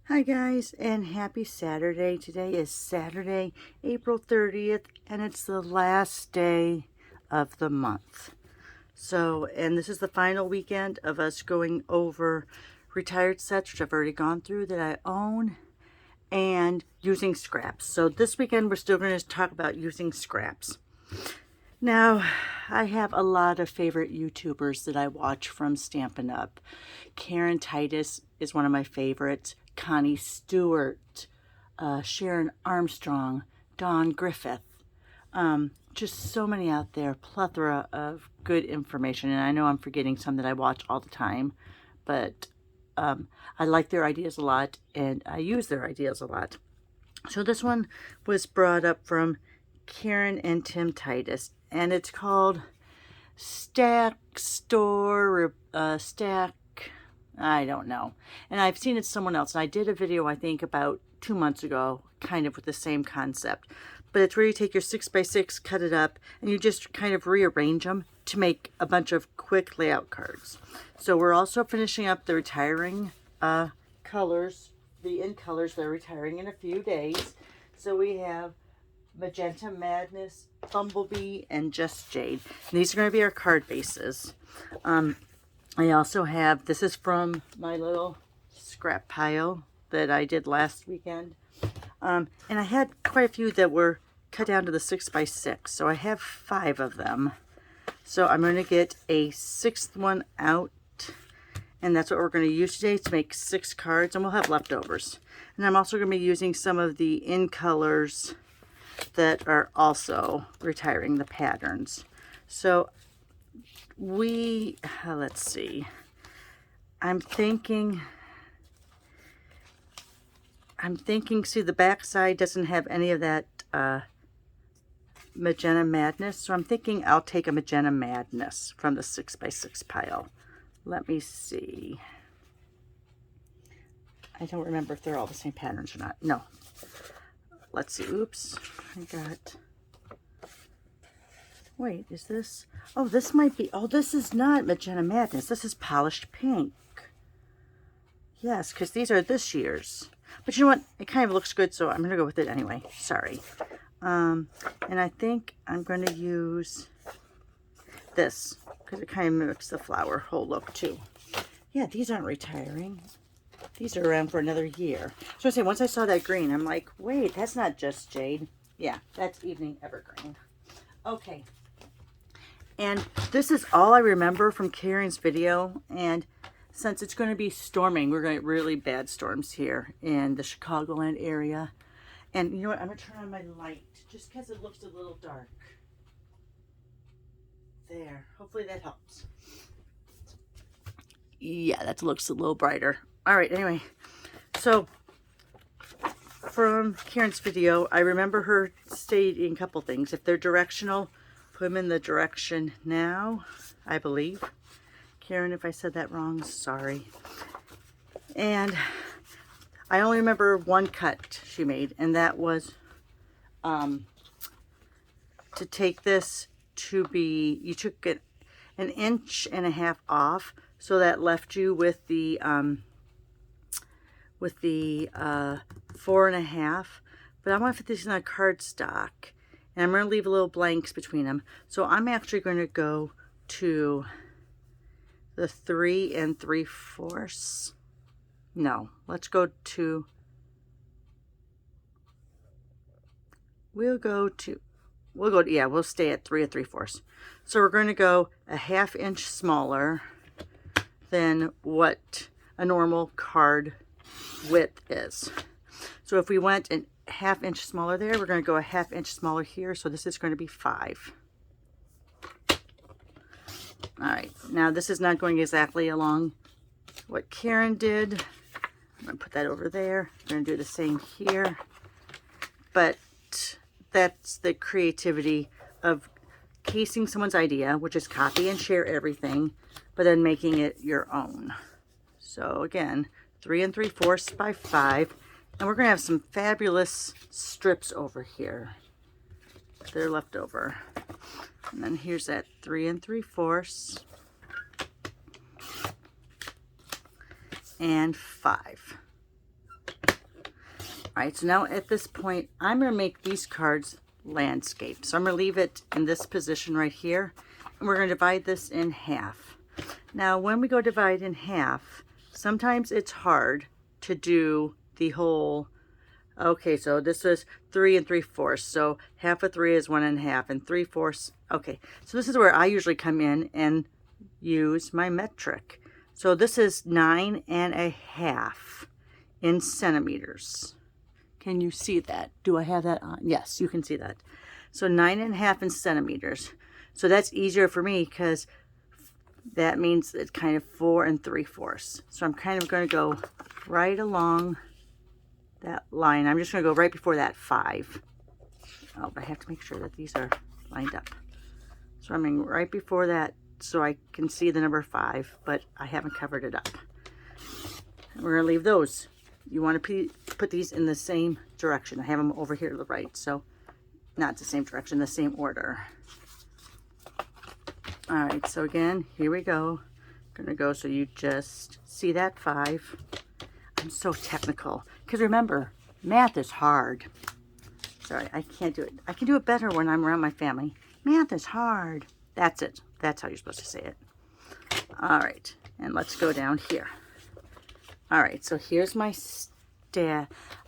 Hi guys, and happy Saturday. Today is Saturday, April 30th, and it's the last day of the month. And this is the final weekend of us going over retired sets, which I've already gone through, that I own, and using scraps. So this weekend we're still going to talk about using scraps. Now, I have a lot of favorite YouTubers that I watch from Stampin' Up. Karen Titus is one of my favorites. Connie Stewart, Sharon Armstrong, Dawn Griffith. Just so many out there, plethora of good information. And I know I'm forgetting some that I watch all the time, but I like their ideas a lot and I use their ideas a lot. So this one was brought up from Karen and Tim Titus, and it's called Stack Store, Stack, I don't know. And I've seen it someone else, and I did a video, I think, about 2 months ago, kind of with the same concept. But it's where you take your 6x6, cut it up, and you just kind of rearrange them to make a bunch of quick layout cards. So we're also finishing up the retiring colors, the in colors that are retiring in a few days. So we have Magenta Madness, Bumblebee, and Just Jade. And these are going to be our card bases. I also have, this is from my little scrap pile that I did last weekend. And I had quite a few that were cut down to the 6x6. So I have 5 of them. So I'm going to get a 6th one out. And that's what we're going to use today to make 6 cards. And we'll have leftovers. And I'm also going to be using some of the in colors that are also retiring the patterns. So let's see, I'm thinking, see, the back side doesn't have any of that Magenta Madness, so I'm thinking I'll take a Magenta Madness from the 6x6 pile. Let me see. I don't remember if they're all the same patterns or not. No. Let's see. Oops. Wait, is this? Oh, this might be. Oh, this is not Magenta Madness. This is Polished Pink. Yes, because these are this year's. But you know what? It kind of looks good, so I'm going to go with it anyway. Sorry. And I think I'm going to use this because it kind of mimics the flower whole look too. Yeah, these aren't retiring. These are around for another year. So I say, once I saw that green, I'm like, wait, that's not Just Jade. Yeah, that's Evening Evergreen. Okay. And this is all I remember from Karen's video. And since it's going to be storming, we're going to get really bad storms here in the Chicagoland area. And you know what? I'm going to turn on my light just because it looks a little dark. There. Hopefully that helps. Yeah, that looks a little brighter. All right, anyway. So from Karen's video, I remember her stating a couple things. If they're directional, put them in the direction now, I believe. Karen, if I said that wrong, sorry. And I only remember one cut she made, and that was to take this to be, you took it 1.5 inches off, so that left you with the 4.5. But I want to fit these in a cardstock. And I'm going to leave a little blanks between them. So I'm actually going to go to the 3 3/4. No, let's go to, we'll stay at 3 3/4. So we're going to go a 1/2 inch smaller than what a normal card width is. So if we went a 1/2 inch smaller there, we're going to go a 1/2 inch smaller here. So this is going to be 5. All right, now this is not going exactly along what Karen did. I'm going to put that over there. I'm going to do the same here. But that's the creativity of casing someone's idea, which is copy and share everything, but then making it your own. So again, 3 3/4 by 5. And we're going to have some fabulous strips over here. They're left over. And then here's that 3 3/4 and 5. All right, so now at this point, I'm going to make these cards landscape. So I'm going to leave it in this position right here, and we're going to divide this in half. Now, when we go divide in half, sometimes it's hard to do the whole, okay, so this is 3 3/4. So half of 3 is 1 1/2, and 3/4. Okay, so this is where I usually come in and use my metric. So this is 9 1/2 in centimeters. Can you see that? Do I have that on? Yes, you can see that. So 9 1/2 in centimeters. So that's easier for me because that means it's kind of 4 3/4. So I'm kind of going to go right along that line. I'm just going to go right before that 5. Oh, but I have to make sure that these are lined up. So I'm going right before that so I can see the number 5, but I haven't covered it up. And we're going to leave those. You want to put these in the same direction. I have them over here to the right, so not the same direction, the same order. All right, so again, here we go. I'm going to go so you just see that 5. I'm so technical because remember, math is hard. Sorry, I can't do it. I can do it better when I'm around my family. Math is hard. That's it. That's how you're supposed to say it. All right, and let's go down here. All right, so here's my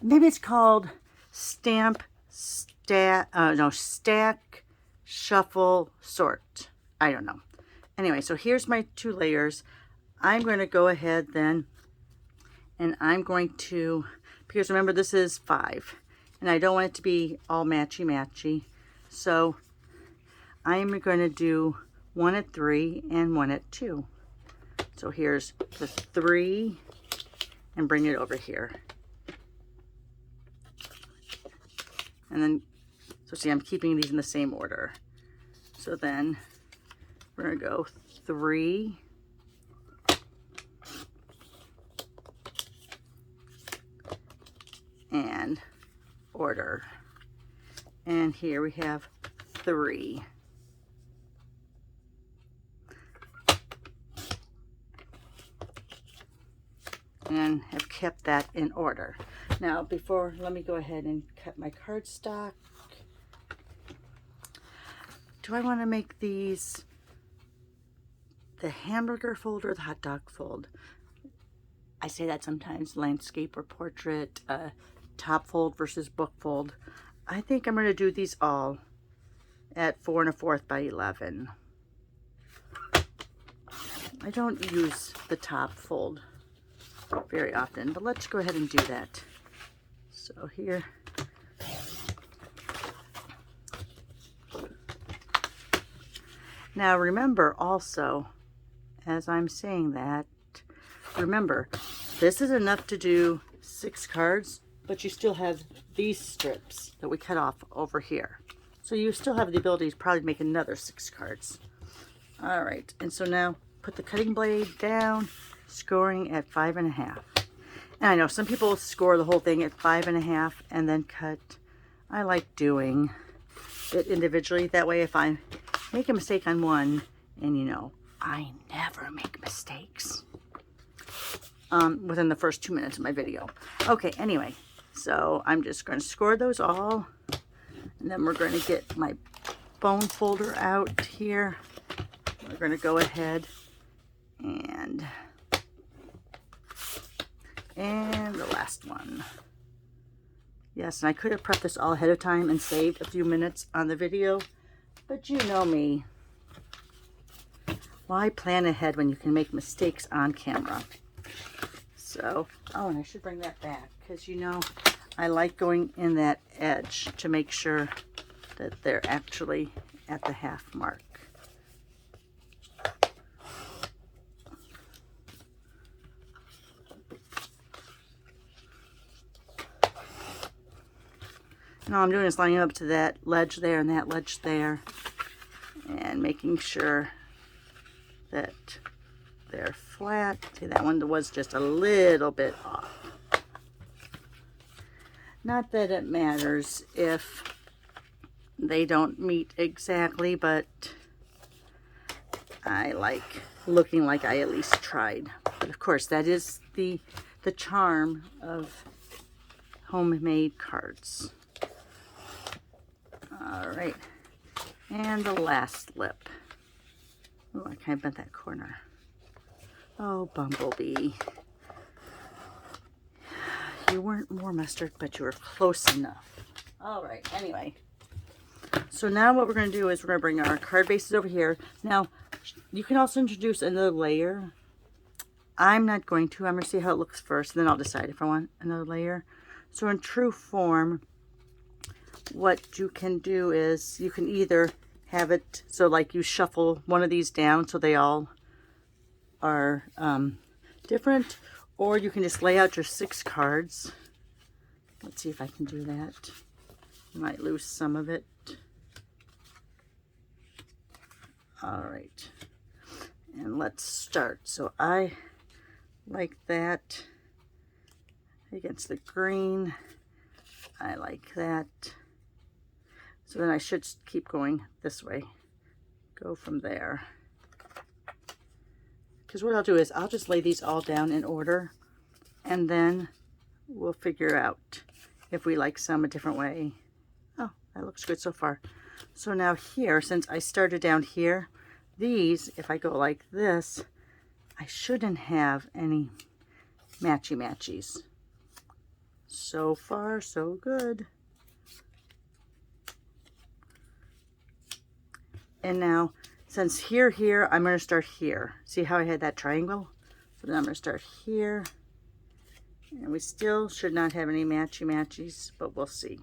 maybe it's called stack, shuffle, sort. I don't know. Anyway, so here's my 2 layers. I'm going to go ahead then, and I'm going to, because remember this is 5, and I don't want it to be all matchy-matchy. So I'm going to do 1 at 3 and 1 at 2. So here's the 3, and bring it over here. And then, so see, I'm keeping these in the same order. So then we're going to go 3, and order. And here we have 3. And have kept that in order. Now, let me go ahead and cut my cardstock. Do I want to make these the hamburger fold or the hot dog fold? I say that sometimes, landscape or portrait, top fold versus book fold. I think I'm going to do these all at 4 1/4 by 11. I don't use the top fold very often, but let's go ahead and do that. So here, now remember also, as I'm saying that, remember this is enough to do 6 cards, but you still have these strips that we cut off over here, so you still have the ability to probably make another 6 cards. All right, and so now put the cutting blade down, scoring at 5 1/2. And I know some people score the whole thing at 5 1/2 and then cut. I like doing it individually. That way if I make a mistake on one, and you know, I never make mistakes within the first 2 minutes of my video. Okay, anyway, so I'm just going to score those all. And then we're going to get my bone folder out here. We're going to go ahead and the last one. Yes, and I could have prepped this all ahead of time and saved a few minutes on the video, but you know me. Why plan ahead when you can make mistakes on camera? So, oh, and I should bring that back because you know I like going in that edge to make sure that they're actually at the half mark. And all I'm doing is lining up to that ledge there and that ledge there, and making sure that they're flat. See, that one was just a little bit off. Not that it matters if they don't meet exactly, but I like looking like I at least tried. But of course, that is the charm of homemade cards. All right, and the last lip. Oh, I kind of bent that corner. Oh, Bumblebee. You weren't more mustard, but you were close enough. All right, anyway. So now what we're going to do is we're going to bring our card bases over here. Now, you can also introduce another layer. I'm not going to. I'm going to see how it looks first, and then I'll decide if I want another layer. So in true form, what you can do is you can either have it so like you shuffle one of these down so they all are different, or you can just lay out your 6 cards. Let's see if I can do that. Might lose some of it. All right, and let's start. So I like that against the green. I like that. So then I should keep going this way. Go from there. Because what I'll do is I'll just lay these all down in order, and then we'll figure out if we like some a different way. Oh, that looks good so far. So now here, since I started down here, these, if I go like this, I shouldn't have any matchy-matchies. So far, so good. And now, since here, I'm going to start here. See how I had that triangle? So then I'm going to start here. And we still should not have any matchy-matchies, but we'll see.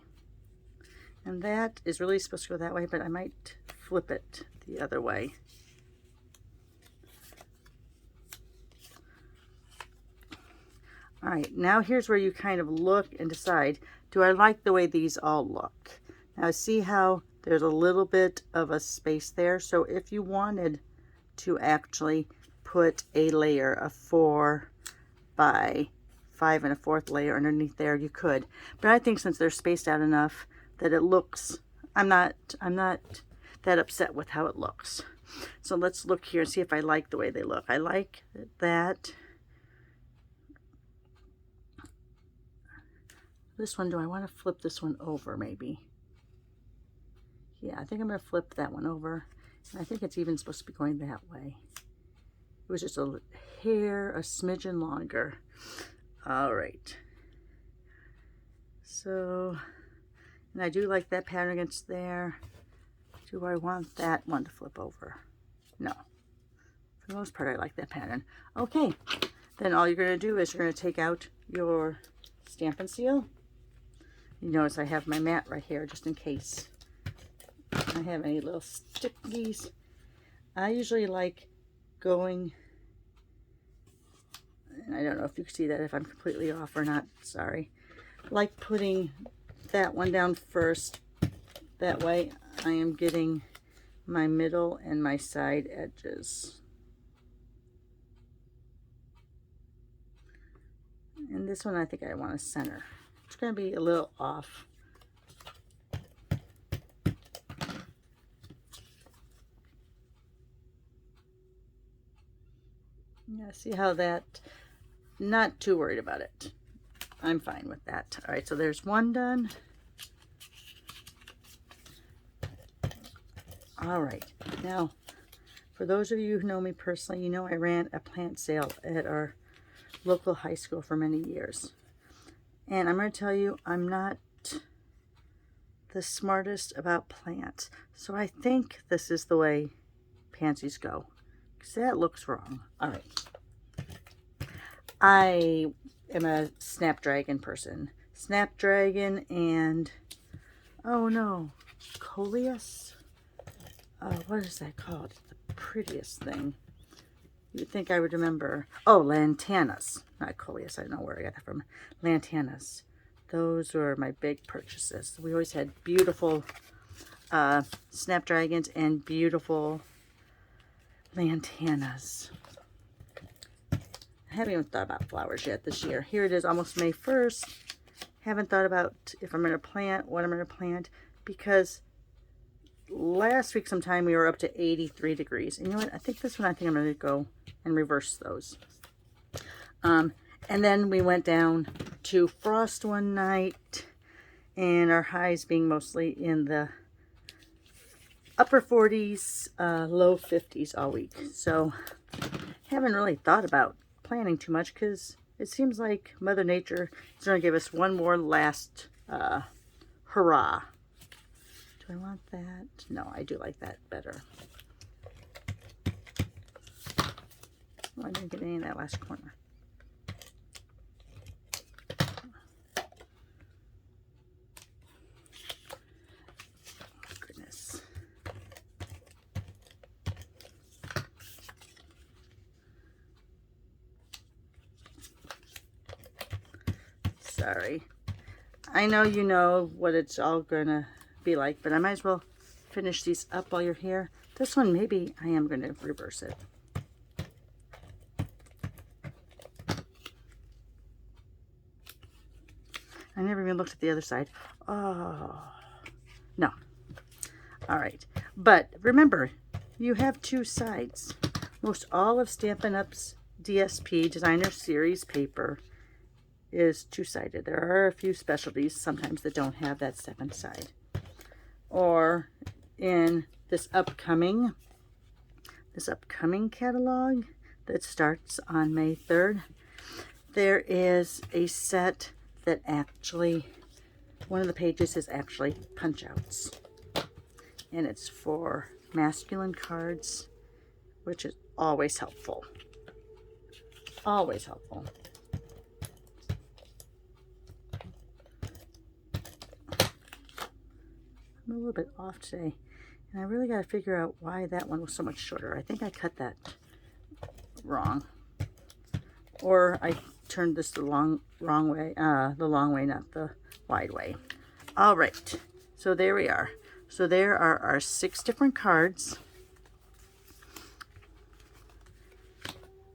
And that is really supposed to go that way, but I might flip it the other way. All right, now here's where you kind of look and decide, do I like the way these all look? Now see how there's a little bit of a space there. So if you wanted to actually put a layer of 4 by 5 1/4 layer underneath there, you could. But I think since they're spaced out enough that it looks, I'm not that upset with how it looks. So let's look here and see if I like the way they look. I like that. This one, do I want to flip this one over maybe? Yeah, I think I'm going to flip that one over. And I think it's even supposed to be going that way. It was just a hair, a smidgen longer. All right. So, and I do like that pattern against there. Do I want that one to flip over? No. For the most part, I like that pattern. Okay. Then all you're going to do is you're going to take out your Stampin' Seal. You notice I have my mat right here just in case I have any little stickies. I usually like going, and I don't know if you can see that, if I'm completely off or not, sorry. Like putting that one down first. That way I am getting my middle and my side edges. And this one I think I want to center. It's going to be a little off. Yeah, see how that, not too worried about it. I'm fine with that. All right, so there's one done. All right, now, for those of you who know me personally, you know I ran a plant sale at our local high school for many years. And I'm going to tell you, I'm not the smartest about plants. So I think this is the way pansies go. Because that looks wrong. All right. I am a snapdragon person. Snapdragon and, oh no, coleus? What is that called? The prettiest thing. You'd think I would remember. Oh, lantanas. Not coleus. I don't know where I got that from. Lantanas. Those were my big purchases. We always had beautiful snapdragons and beautiful lantanas. I haven't even thought about flowers yet this year. Here it is, almost May 1st. Haven't thought about if I'm going to plant, what I'm going to plant, because last week sometime we were up to 83 degrees. And you know what? I think this one, I'm going to go and reverse those. And then we went down to Frost one night, and our highs being mostly in the upper 40s, low 50s all week. So haven't really thought about planning too much because it seems like Mother Nature is going to give us one more last hurrah. Do I want that? No, I do like that better. Oh, I didn't get any in that last corner. Goodness. Sorry. I know you know what it's all gonna be like, but I might as well finish these up while you're here. This one, maybe I am gonna reverse it. I never even looked at the other side. Oh, no. All right. But remember, you have two sides. Most all of Stampin' Up's DSP Designer Series paper is two-sided. There are a few specialties sometimes that don't have that second side. Or in this upcoming catalog that starts on May 3rd, there is a set that actually, one of the pages is actually punch outs, and it's for masculine cards, which is always helpful. Always helpful. I'm a little bit off today, and I really got to figure out why that one was so much shorter. I think I cut that wrong, or I turned this the long way, not the wide way. All right, so there we are. So there are our 6 different cards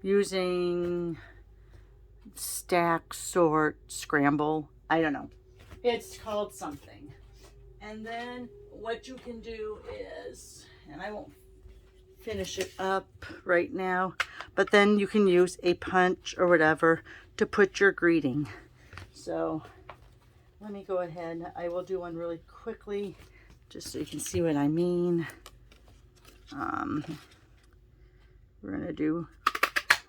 using stack, sort, scramble. I don't know. It's called something. And then what you can do is, and I won't finish it up right now, but then you can use a punch or whatever to put your greeting. So let me go ahead. I will do one really quickly just so you can see what I mean. We're going to do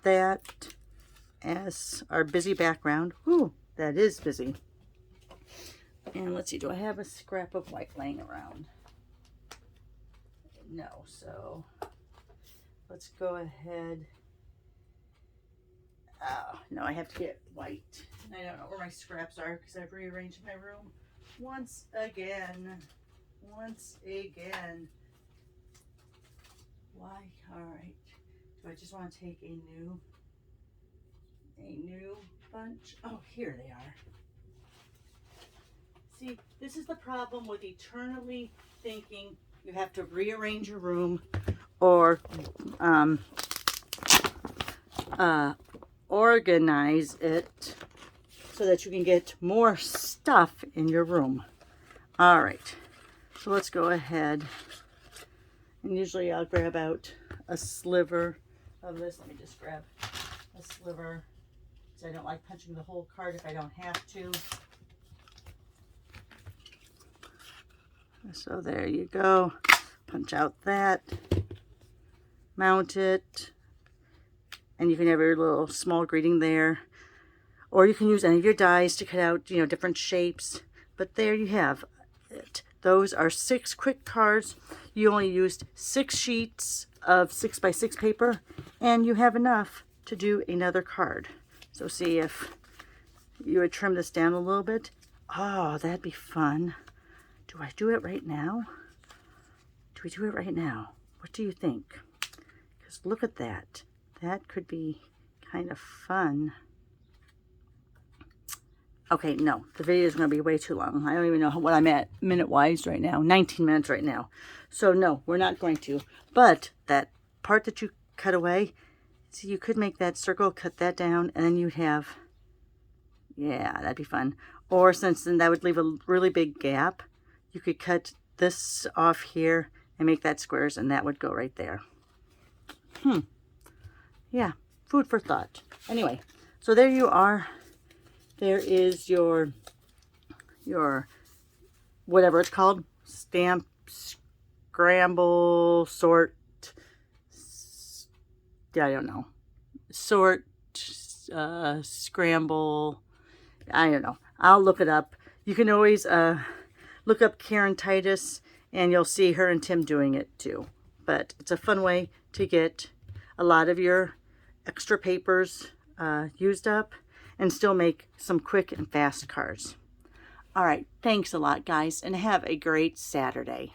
that as our busy background. Ooh, that is busy. And let's see, do I have a scrap of white laying around? No, so let's go ahead. No, I have to get white. I don't know where my scraps are because I've rearranged my room once again. Why? All right. Do I just want to take a new bunch? Oh, here they are. See, this is the problem with eternally thinking you have to rearrange your room or organize it so that you can get more stuff in your room. All right, so let's go ahead. And usually I'll grab out a sliver of this. Let me just grab a sliver because I don't like punching the whole card if I don't have to. So there you go. Punch out that, mount it, and you can have your little small greeting there. Or you can use any of your dies to cut out, different shapes. But there you have it. Those are 6 quick cards. You only used 6 sheets of 6x6 paper, and you have enough to do another card. So see if you would trim this down a little bit. Oh, that'd be fun. Do I do it right now? Do we do it right now? What do you think? Because look at that. That could be kind of fun. Okay, no. The video is going to be way too long. I don't even know what I'm at minute-wise right now. 19 minutes right now. So no, we're not going to. But that part that you cut away, see, you could make that circle, cut that down, and then you'd have, yeah, that'd be fun. Or since then that would leave a really big gap, you could cut this off here and make that squares, and that would go right there. Yeah, food for thought. Anyway, So there you are. There is your whatever it's called, stamp, scramble, sort, I don't know, sort, scramble, I don't know. I'll look it up. You can always look up Karen Titus, and you'll see her and Tim doing it too. But it's a fun way to get a lot of your extra papers used up and still make some quick and fast cards. All right, thanks a lot, guys, and have a great Saturday.